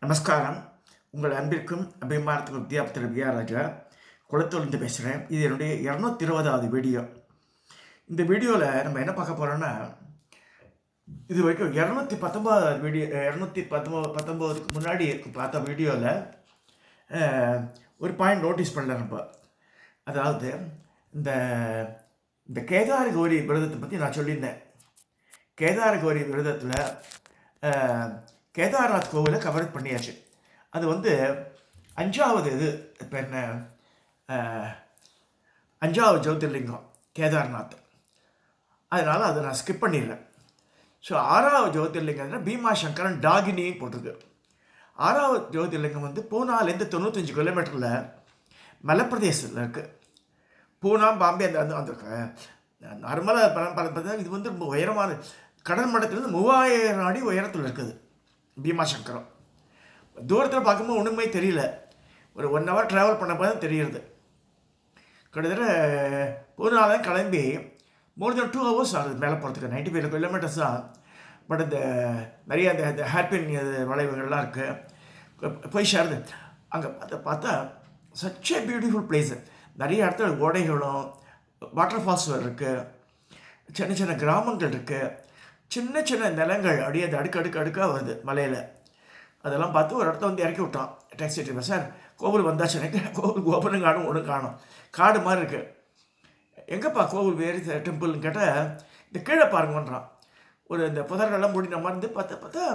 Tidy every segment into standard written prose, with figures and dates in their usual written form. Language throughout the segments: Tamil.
நமஸ்காரம். உங்கள் அன்பிற்கும் அபிமானத்துக்கும் வித்யாபத்திர வித்யாராஜா குளத்தூர்லேருந்து பேசுகிறேன். இது என்னுடைய 220வது வீடியோ. இந்த வீடியோவில் நம்ம என்ன பார்க்க போகிறோன்னா, இது வரைக்கும் 219வது வீடியோ 219க்கு முன்னாடி பார்த்த வீடியோவில் ஒரு பாயிண்ட் நோட்டீஸ் பண்ணல நம்ம. அதாவது இந்த இந்த கேதார கௌரி விரதத்தை பற்றி நான் சொல்லியிருந்தேன். கேதார கௌரி விரதத்தில் கேதார்நாத் கோவிலை கவர் பண்ணியாச்சு. அது வந்து 5வது இது இப்போ என்ன 5வது ஜோதிர்லிங்கம் கேதார்நாத். அதனால் அதை நான் ஸ்கிப் பண்ணிடுறேன். ஸோ 6வது ஜோதிர்லிங்கம்னா பீமா சங்கரன் டாகினின்னு போட்டிருக்கு. 6வது ஜோதிர்லிங்கம் வந்து பூனாலேருந்து 95 கிலோமீட்டரில் மலைப்பிரதேசத்தில் இருக்குது. பூனா பாம்பே அந்த அந்த நார்மலாக பார்த்தா இது வந்து ரொம்ப உயரமான கடல் மட்டத்திலேருந்து 3000 அடி உயரத்தில் இருக்குது பீமாசங்கரம். தூரத்தில் பார்க்கும்போது ஒன்றுமே தெரியல. ஒரு 1 ஹவர் ட்ராவல் பண்ணப்போ தான் தெரியுது. கிட்டத்தட்ட பூனாலாம் கிளம்பி மோர் தென் 2 ஹவர்ஸ் ஆகுது மேலே போகிறதுக்கு. 95 கிலோமீட்டர்ஸ் தான். பட் இந்த நிறைய அந்த ஹேர்பின் வளைவுகள்லாம் இருக்குது, போய் சேருது. அங்கே பார்த்தா சச் ஏ பியூட்டிஃபுல் பிளேஸு. நிறைய இடத்துல ஓடைகளும் வாட்டர் ஃபால்ஸ் இருக்குது, சின்ன சின்ன கிராமங்கள் இருக்குது, சின்ன சின்ன நிலங்கள் அப்படியே அது அடுக்காக வருது மலையில். அதெல்லாம் பார்த்து ஒரு இடத்த வந்து இறக்கி விட்டான் டாக்ஸி டிரைவர். சார் கோவில் வந்தாச்சு, எனக்கு கோவில் கோபுரம் காணும் ஒன்று காணும், காடு மாதிரி இருக்குது. எங்கேப்பா கோவில் வேறு டெம்பிள்னு கேட்டால் இந்த கீழே பாருங்கன்றான். ஒரு இந்த புதர்களெல்லாம் மூடி நம்ம இருந்து பார்த்தா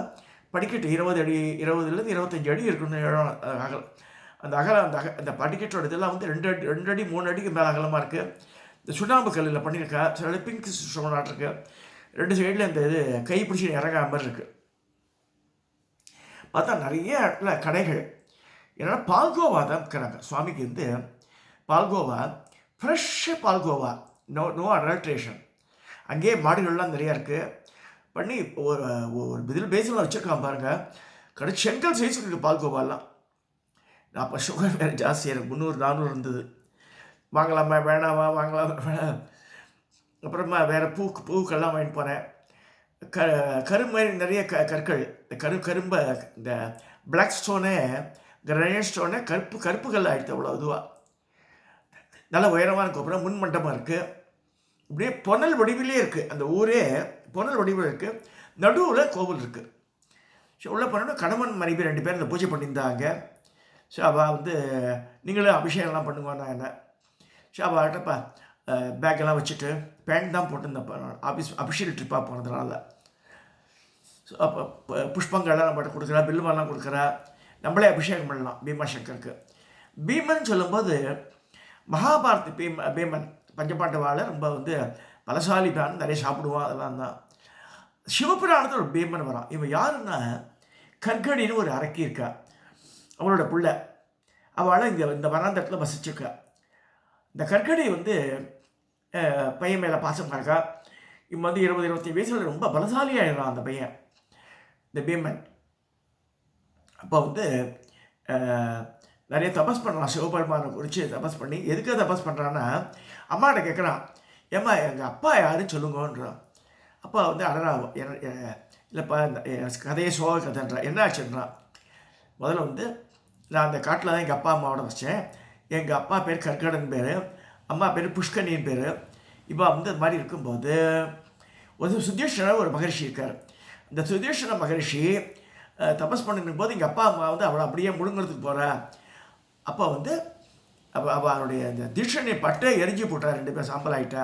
படிக்கட்டு 20 அடி 20லேருந்து 25 அடி இருக்கணும் இடம் அகலம். அந்த அந்த படிக்கட்டோட இதெல்லாம் வந்து 2 அடி 3 அடிக்கு மேலே அகலமாக இருக்குது. இந்த சுண்ணாம்பு கல்லில் பண்ணியிருக்கா, சில பிங்க் ஸ்டோன் இருக்குது. 2 சைடில் இந்த இது கை பிடிச்சி இறங்காம மாதிரி இருக்குது. பார்த்தா நிறைய இடத்துல கடைகள். ஏன்னா பால்கோவா தான் இருக்கிறாங்க சுவாமிக்கு வந்து. பால்கோவா ஃப்ரெஷ்ஷு பால்கோவா, நோ அடல்ட்ரேஷன். அங்கேயே மாடுகள்லாம் நிறையா இருக்குது. பண்ணி ஒரு பேசில் வச்சுருக்கான் பாருங்கள். கடை செங்கல் சைஸ் இருக்குது பால்கோவாலாம். நான் அப்போ சுகர் வேறு ஜாஸ்தி, எனக்கு 300-400 இருந்தது. வாங்கலாமா வேணாமா, வாங்கலாமா வேணாம். அப்புறமா வேறு பூக்கள்லாம் வாங்கிட்டு போனேன். கரும்பு நிறைய கற்கள், கரும்பை இந்த பிளாக் ஸ்டோனு கிரனைட் ஸ்டோனு கருப்புகள் ஆகிடுது. அவ்வளோ இதுவாக நல்லா உயரமாக இருக்கும். அப்புறம் முன் மண்டபம் இருக்குது. இப்படியே பொன்னல் வடிவிலே இருக்குது. அந்த ஊரே பொன்னல் வடிவில் இருக்குது. நடுவில் கோவில் இருக்குது. ஸோ உள்ளே போனோன்னா கணவன் மனைவி 2 பேர் இந்த பூஜை பண்ணியிருந்தாங்க. ஸோ அவள் வந்து நீங்களும் அபிஷேகம்லாம் பண்ணுவானா என்ன. ஸோ அவள்கிட்டப்பா பேக்கெல்லாம் வச்சுட்டு பேண்ட் தான் போட்டுருந்தேன் அபிஷியல் ட்ரிப்பாக போனதுனால. ஸோ அப்போ புஷ்பங்கள்லாம் நம்மகிட்ட கொடுக்குறா, பில்வெல்லாம் கொடுக்குறா. நம்மளே அபிஷேகம் பண்ணலாம் பீமாசங்கருக்கு. பீமன் சொல்லும்போது மகாபாரத் பீமன் பஞ்சபாண்டவாவில் ரொம்ப வந்து பலசாலிப்பான், நிறைய சாப்பிடுவான், அதெல்லாம் தான். சிவபுராணத்தில் ஒரு பீமன் வரான். இவன் யாருன்னா கர்கடின்னு ஒரு அரக்கி இருக்கா, அவளோட பிள்ளை. அவளை இந்த வனாந்தரத்தில் வசிச்சிருக்கா. இந்த கற்கடி வந்து பையன் மேலே பாசம் இருக்கா. இவன் வந்து 20-25 வயசில் ரொம்ப பலசாலியாகிடுறான் அந்த பையன், இந்த பீமன். அப்போ வந்து நிறைய தபஸ் பண்ணுறான், சிவபெருமானை குறித்து தபஸ் பண்ணி. எதுக்கு தபஸ் பண்ணுறான்னா, அம்மாட்ட கேட்குறான், ஏம்மா எங்கள் அப்பா யாருன்னு சொல்லுங்கன்றான். அப்பா வந்து அடரா இல்லைப்பா கதையை சோக கதைன்றான். என்ன ஆச்சுன்றான். முதல்ல வந்து நான் அந்த காட்டில் தான் எங்கள் அப்பா அம்மாவோட வச்சேன். எங்கள் அப்பா பேர் கற்கடன் பேர், அம்மா பேர் புஷ்கனின் பேர். இப்போ வந்து அது மாதிரி இருக்கும்போது ஒரு சுதீஷ்ண ஒரு மகரிஷி இருக்கார். அந்த சுதீஷ்ண மகரிஷி தபஸ் பண்ணிருக்கும் போது எங்கள் அப்பா அம்மா வந்து அவளை அப்படியே முழுங்கிறதுக்கு போகிறா. அப்போ வந்து அவளுடைய இந்த தீட்சணை பட்டை எரிஞ்சு போட்டார். 2 பேர் சாம்பல் ஆகிட்டா.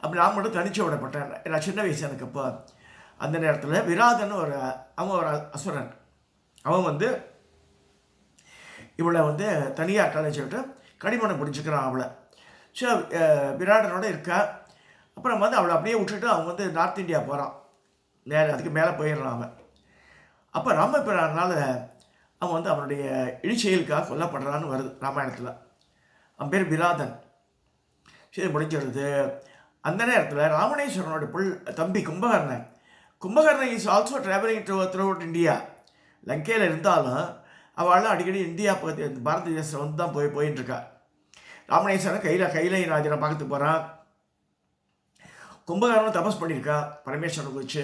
அப்படி நான் மட்டும் தனிச்சு விடப்பட்டேன். நான் சின்ன வயசு எனக்கு. அப்போ அந்த நேரத்தில் விராதன்னு அவன் ஒரு அசுரன். அவன் வந்து இவளை வந்து தனியாக இருக்கான்னு சொல்லிட்டு கடிமணம் பிடிச்சிக்கிறான் அவளை. ஸோ விராடனோட இருக்கா. அப்புறம் வந்து அவளை அப்படியே விட்டுட்டு அவன் வந்து நார்த் இந்தியா போகிறான். அதுக்கு மேலே போயிடுறான் அவன். அப்போ ராமபிரானால் அவன் வந்து அவனுடைய இழிச்செயலுக்காக கொல்லப்படுறான்னு வருது ராமாயணத்தில். அவன் பேர் விராதன். சரி, முடிஞ்சிடுது. அந்த நேரத்தில் ராமணேஸ்வரனோட தம்பி Kumbhakarnan is also travelling throughout India. லங்கையில் இருந்தாலும் அவள் அடிக்கடி இந்தியா பாரத தேசம் வந்து தான் போயின்னு இருக்கா. ராமணேஸ்வரன் கைலை ராஜனை பார்க்கறதுக்கு போகிறான். கும்பகர்ணன் தபஸ் பண்ணியிருக்கா, பரமேஸ்வரனை குறித்து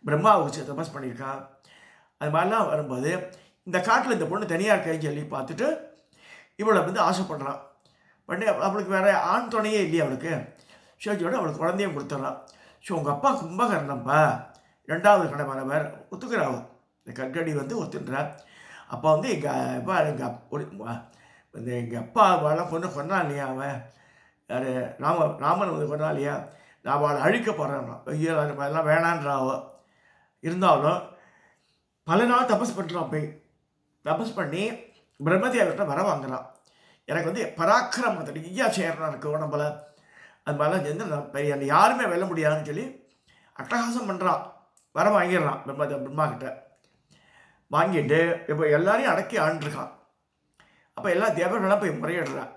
பிரம்மாவை குறித்து தபஸ் பண்ணியிருக்கா. அது மாதிரிலாம் வரும்போது இந்த காட்டில் இந்த பொண்ணு தனியாக இருக்கேன்னு சொல்லி பார்த்துட்டு இவளை வந்து ஆசைப்படுறான். பண்ணி அவளுக்கு வேறு ஆண் துணையே இல்லையா அவளுக்கு. சிவாஜியோட அவளுக்கு குழந்தையும் கொடுத்துட்றான். ஸோ உங்கள் அப்பா கும்பகர்ணப்பா 2வது கணவனவர் ஒத்துக்கிறாவ. இந்த கற்கடி வந்து ஒத்துன்றா. அப்போ வந்து எங்கள் அப்பா அவளை கொண்டான் இல்லையா, அவன் யார் ராமன் வந்து கொண்டான் இல்லையா, நான் அவளை அழிக்க போகிறேன். ஐயோ அதெல்லாம் வேணான்றாவோ. இருந்தாலும் பல நாள் தபஸ் பண்ணுறான். போய் தபஸ் பண்ணி பிரம்மதேவர்கிட்ட வர வாங்குறான். எனக்கு வந்து பராக்கிரமம் நிறையா சேரணும் எனக்கு உடம்புல. அது மாதிரிலாம் சேர்ந்து என்னை யாருமே வெல்ல முடியாதுன்னு சொல்லி அட்டகாசம் பண்ணுறான். வர வாங்கிடுறான் பிரம்மா கிட்ட. வாங்கிட்டு இப்போ எல்லாரையும் அடக்கி ஆண்டுருக்கான். அப்போ எல்லா தேவர்களெல்லாம் போய் முறையிடுறான்.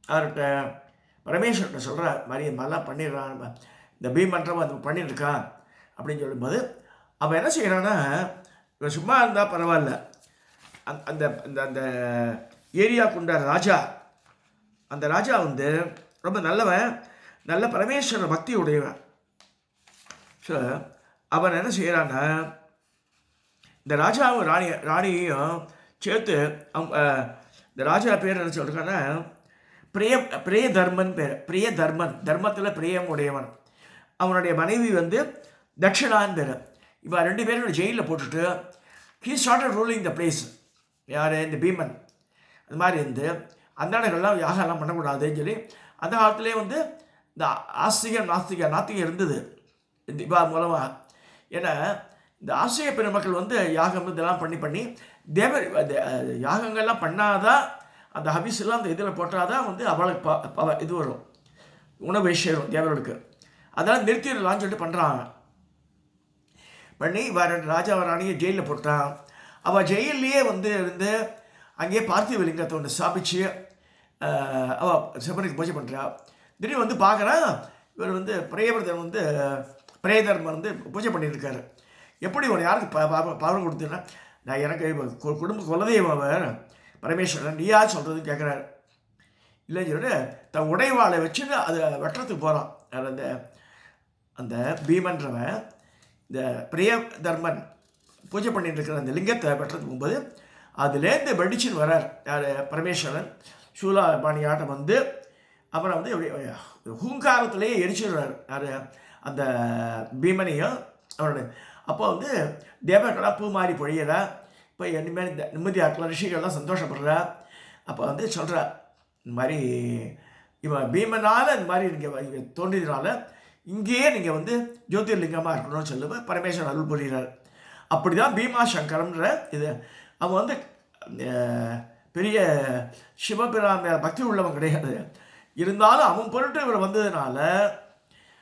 அவர்கிட்ட பரமேஸ்வர்கிட்ட சொல்கிற மாதிரி மாதிரிலாம் பண்ணிடுறான், இந்த பீமன்றவன் அது பண்ணியிருக்கான் அப்படின்னு சொல்லும்போது அவன் என்ன செய்கிறான்னா, இவன் சும்மா இருந்தால் பரவாயில்ல, அந்த அந்த அந்த ஏரியாவுக்குண்ட ராஜா, அந்த ராஜா வந்து ரொம்ப நல்லவன், நல்ல பரமேஸ்வர பக்தி உடையவன். ஸோ அவன் என்ன செய்கிறான்னா, இந்த ராஜாவும் ராணியையும் சேர்த்து அவங்க இந்த ராஜா பேர் என்ன சொல்கிறான்னா பிரியதர்மன் பேர். தர்மத்தில் பிரியம் உடையவன். அவனுடைய மனைவி வந்து தட்சிணான்னு பேர். இப்போ 2 பேரும் ஜெயிலில் போட்டுட்டு he started ruling the place. யார்? இந்த பீமன். அது மாதிரி இருந்து அந்தாண்டர்கள்லாம் யாகெல்லாம் பண்ணக்கூடாதுன்னு சொல்லி அந்த காலத்துலேயே வந்து இந்த நாஸ்திகம் இருந்தது இந்த இவா மூலமாக. ஏன்னா இந்த ஆசிரிய பெருமக்கள் வந்து யாகம் இதெல்லாம் பண்ணி தேவர் யாகங்கள்லாம் பண்ணாதான், அந்த ஹபிஸ்லாம் அந்த இதில் போட்டாதான் வந்து அவளுக்கு இது வரும், உணவு சேரும் தேவர்களுக்கு. அதெல்லாம் நிறுத்திடலான்னு சொல்லிட்டு பண்ணுறாங்க. பண்ணி ராஜா ராணியை ஜெயிலில் போட்டான். அவள் ஜெயிலே வந்து இருந்து அங்கேயே பார்த்திவலிங்கத்தை ஒன்று ஸ்தாபிச்சு அவள் சிவனுக்கு பூஜை பண்ணுறா. திடீர்னு வந்து பார்க்குறான், இவர் வந்து பிரேதர்மன் வந்து பூஜை பண்ணியிருக்காரு. எப்படி ஒரு யாருக்கு பவர் கொடுத்தீங்கன்னா, நான் எனக்கு குடும்ப குலதெய்வம் அவர் பரமேஸ்வரன், நீயா சொல்கிறதுன்னு கேட்குறாரு. இல்லைன்னு சொல்லிட்டு தன் உடைவாளை வச்சுட்டு அதை வெட்டுறதுக்கு போகிறான். அந்த அந்த பீமன்றவன் இந்த பிரியதர்மன் பூஜை பண்ணிட்டு இருக்கிற அந்த லிங்கத்தை வெட்டுறதுக்கு போகும்போது அதுலேருந்து வெடிச்சுன்னு வரார் யார்? பரமேஸ்வரன் சூலாபாணியாட்டம் வந்து அப்புறம் வந்து எப்படி ஹூங்காரத்திலேயே எரிச்சிடுறாரு யார்? அந்த பீமனையும் அவருடைய. அப்போ வந்து தேவர்களாக பூ மாறி பொழியிறா. இப்போ இனிமேல் இந்த நிம்மதியாக்கலாம், ரிஷிகள்லாம் சந்தோஷப்படுறா. அப்போ வந்து சொல்கிறா, இந்த மாதிரி இவன் பீமனால் இந்த மாதிரி நீங்கள் தோன்றியதுனால இங்கேயே நீங்கள் வந்து ஜோதிர்லிங்கமாக இருக்கணும்னு சொல்லுவேன் பரமேஸ்வரன் அருள் புரிகிறார். அப்படி தான் பீமா சங்கரம்ன்ற இது. அவன் வந்து பெரிய சிவபிரான் மேலே பக்தி உள்ளவன் கிடையாது. இருந்தாலும் அவன் பொருட்டு இவர் வந்ததுனால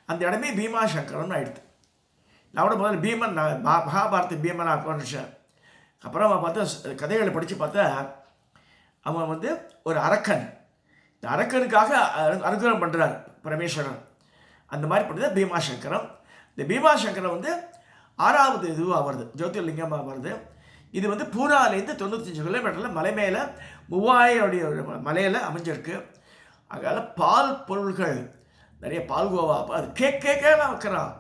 அந்த இடமே பீமா சங்கரம்னு ஆயிடுது. நான் கூட முதல்ல பீமன் மகாபாரத பீமன் ஆக்கணுச்சேன். அப்புறம் அவன் பார்த்தா கதைகளை படித்து பார்த்தா அவன் வந்து ஒரு அரக்கன். இந்த அரக்கனுக்காக அனுகிரகம் பண்ணுறார் பரமேஸ்வரன். அந்த மாதிரி பண்ணுறது பீமாசங்கரம். இந்த பீமாசங்கரம் வந்து 6வது இதுவாக வருது, ஜோதிர்லிங்கமாக வருது. இது வந்து பூனாலேருந்து 95 கிலோமீட்டரில் மலை மேலே 3000 மலையில் அமைஞ்சிருக்கு. அதனால் பால் பொருள்கள் நிறைய பால்கோவா அது கேக்கெல்லாம் வைக்கிறான்.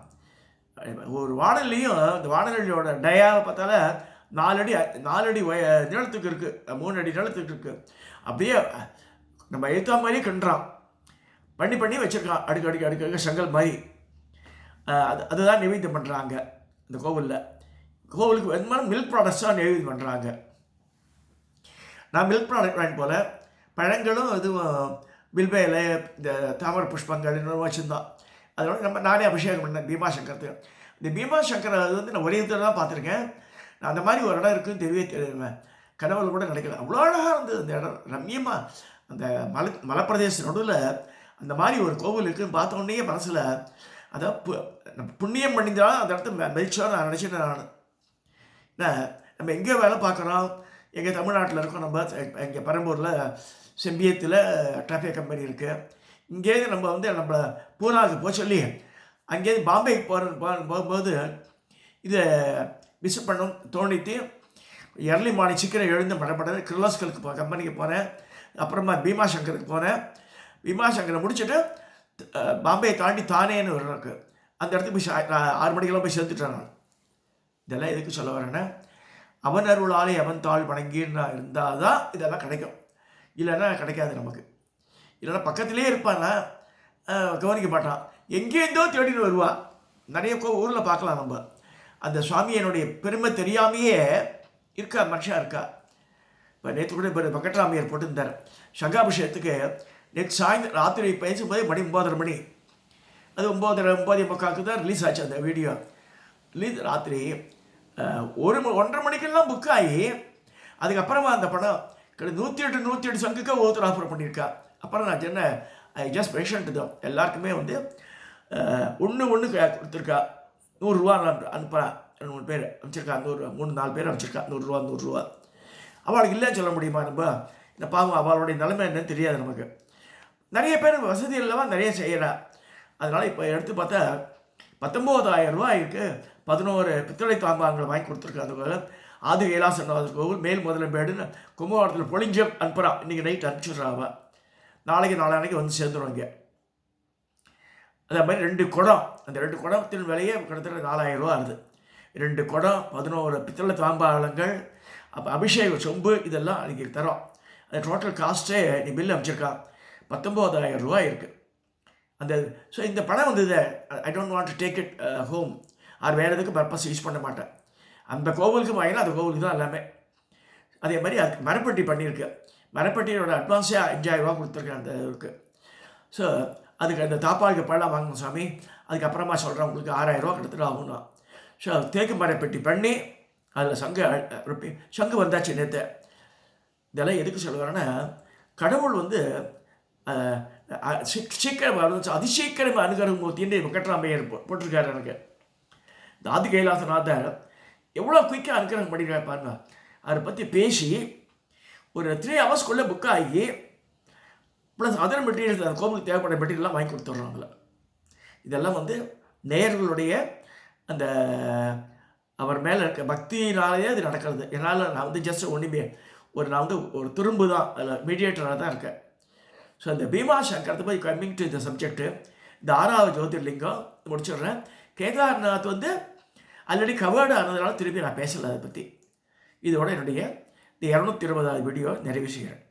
ஒரு வானொலியும் இந்த வானொலியோட டயாவை பார்த்தால 4 அடி நீளத்துக்கு இருக்குது, 3 அடி நீளத்துக்கு இருக்குது. அப்படியே நம்ம எழுத்தா மாதிரியே கிண்டுறான். பண்ணி வச்சுருக்கான் அடுக்கு செங்கல் மாதிரி. அதுதான் நிவேத்தியம் பண்ணுறாங்க இந்த கோவிலுக்கு வெறுமனே மில்க் ப்ராடக்ட்ஸ் தான் நிவேத்தியம் பண்ணுறாங்க. நான் மில்க் ப்ராடக்ட் வாங்கி போல் பழங்களும் இதுவும் வில்வேலை இந்த தாமரை புஷ்பங்கள் இன்னும் வச்சுருந்தோம். அதோட நானே அபிஷேகம் பண்ணேன் பீமாசங்கரத்துக்கு. இந்த பீமாசங்கர் அது வந்து நான் ஒரே இடத்துல தான் பார்த்துருக்கேன். நான் அந்த மாதிரி ஒரு இடம் இருக்குதுன்னு தெரியுவேன். கனவுல கூட கிடைக்கல. அவ்வளோ அழகாக இருந்தது அந்த இடம், ரம்யமாக. அந்த மலைப்பிரதேச நடுவில் அந்த மாதிரி ஒரு கோவில் இருக்குதுன்னு பார்த்தோன்னே மனசில் அதான் புண்ணியம் பண்ணியிருந்தாலும் அந்த இடத்த மெதிச்சோன்னு நான் நினச்சிட்டேன். நான் நம்ம எங்கே வேலை பார்க்குறோம், எங்கள் தமிழ்நாட்டில் இருக்கோம். நம்ம எங்கள் பெரம்பூரில் செம்பியத்தில் டிராஃபிக் கம்பெனி இருக்குது. இங்கேருந்து நம்ம வந்து நம்ம பூனாவுக்கு போக சொல்லி அங்கேருந்து பாம்பேக்கு போகும்போது இதை விசிட் பண்ணணும் தோணித்து எர்லி மார்னிங் சீக்கிரம் எழுந்து படப்பட கிர்லாஸ்கலுக்கு கம்பெனிக்கு போனேன். அப்புறமா பீமாசங்கருக்கு போனேன். பீமாசங்கரை முடிச்சுட்டு பாம்பே தாண்டி தானேன்னு ஒரு இருக்குது, அந்த இடத்துக்கு போய் 6 மணிக்கெல்லாம் போய் சேர்த்துட்டேன். நான் இதெல்லாம் எதுக்கு சொல்ல வரேன்னா, அவன் அருளாலே அவன் தாழ் வணங்கின்னு இருந்தால் தான் இதெல்லாம் கிடைக்கும். இல்லைன்னா கிடைக்காது நமக்கு. இல்லைன்னா பக்கத்திலே இருப்பான்னா கவனிக்க மாட்டான், எங்கேருந்தோ தேடின்னு வருவா. நிறைய ஊரில் பார்க்கலாம் நம்ம. அந்த சுவாமியனுடைய பெருமை தெரியாமையே இருக்கா மனுஷா இருக்கா. இப்போ நேற்று கூட இப்போ வெங்கட்ராமையர் போட்டுருந்தார் சங்காபிஷேகத்துக்கு. நேற்று சாயந்தரம் ராத்திரி பேசும்போது மணி 9:30 மணி, அது 9:30 தான் ரிலீஸ் ஆச்சு அந்த வீடியோ. ரிலீஸ் ராத்திரி 1:30 மணிக்கெல்லாம் புக் ஆகி, அதுக்கப்புறமா அந்த படம் 108 சங்குக்கு ஒருத்தர் ஆஃபர் பண்ணியிருக்கா. அப்புறம் நான் சொன்ன ஐ ஜஸ்ட் பேஷண்ட் தான் எல்லாருக்குமே வந்து ஒன்று கொடுத்துருக்கா. 100 ரூபா நான் அனுப்புகிறேன். 2-3 பேர் அனுப்பிச்சிருக்கா. 3-4 பேர் அனுப்பிச்சிருக்கா. 100 ரூபா. அவளுக்கு இல்லைன்னு சொல்ல முடியுமா நம்ம? இந்த பாவம் அவளுடைய நிலைமை என்னன்னு தெரியாது நமக்கு. நிறைய பேர் வசதி இல்லாமல் நிறைய செய்கிறா. அதனால் இப்போ எடுத்து பார்த்தா 19,000 ரூபாய்க்கு 11 பித்தளை தாம்பாங்களை வாங்கி கொடுத்துருக்காங்க. ஆதி கைலாசநாதர் கோவில் மேல் முதலமேடுன்னு கும்பகோணத்தில் பொழிஞ்சம் அனுப்புகிறான். இன்றைக்கி நைட் அனுப்பிச்சிடுறாவா. நாளைக்கு வந்து சேர்ந்துருவாங்க. அதே மாதிரி 2 குடம், அந்த 2 குடத்தின் விலையே கிட்டத்தட்ட 4,000 ரூபா ஆகுது. 2 குடம், 11 பித்தளை தாம்பாளங்கள், அப்போ அபிஷேக சொம்பு, இதெல்லாம் அன்றைக்கி தரோம். அந்த டோட்டல் காஸ்ட்டே நீ பில் அமைச்சிருக்கான் 19,000 ரூபாய் இருக்குது. அந்த ஸோ இந்த பணம் வந்தது. I don't want to take it home or வேறு எதுக்கு பர்பஸ் யூஸ் பண்ண மாட்டேன். அந்த கோவிலுக்கு வாங்கினா அந்த கோவிலுக்கு தான் எல்லாமே. அதே மாதிரி அதுக்கு மரப்பட்டி பண்ணியிருக்கு. மரப்பட்டியோட அட்வான்ஸே 5,000 ரூபா கொடுத்துருக்கேன் அந்த இருக்குது. ஸோ அதுக்கு அந்த தாப்பாளுக்கு பழம் வாங்கணும் சாமி. அதுக்கப்புறமா சொல்கிறேன் உங்களுக்கு 6,000 ரூபா கிட்டத்தட்ட ஆகணும். ஸோ தேக்கு மரப்பெட்டி பண்ணி அதில் சங்கு வந்தாச்சு நேற்று. இதெல்லாம் எதுக்கு சொல்லுவாருன்னா, கடவுள் வந்து சீக்கிரம் அதிசீக்கிரம் அனுகிரகம் மூர்த்தின்னு வெங்கட்ராமையர் போட்டிருக்காரு. எனக்கு இந்த ஆதி கைலாசநாதர் எவ்வளோ குயிக்காக அனுகிரகம் பண்ணியிருக்காரு பாருங்க. அதை பற்றி பேசி ஒரு 3 ஹவர்ஸ்க்குள்ளே புக் ஆகி ப்ளஸ் அதர் மெட்டீரியல்ஸ், அந்த கோவிலுக்கு தேவைப்பட்ட மெட்டீரியல்லாம் வாங்கி கொடுத்துட்றாங்கள. இதெல்லாம் வந்து நேயர்களுடைய அந்த அவர் மேலே இருக்க பக்தினாலேயே அது நடக்கிறது. என்னால் நான் வந்து ஜஸ்ட் ஒன்றுமே நான் வந்து ஒரு துரும்பு தான், அதில் மீடியேட்டராக தான் இருக்கேன். ஸோ இந்த பீமா சங்கரத்தை போய் கம்மிங் டு இந்த சப்ஜெக்டு, இந்த 6வது ஜோதிர்லிங்கம் முடிச்சிடுறேன். கேதார்நாத் வந்து ஆல்ரெடி கவர்டு ஆனதுனால திருப்பி நான் பேசலை அதை பற்றி. இதோட என்னுடைய இந்த 220வது வீடியோ நிறைவு செய்கிறேன்.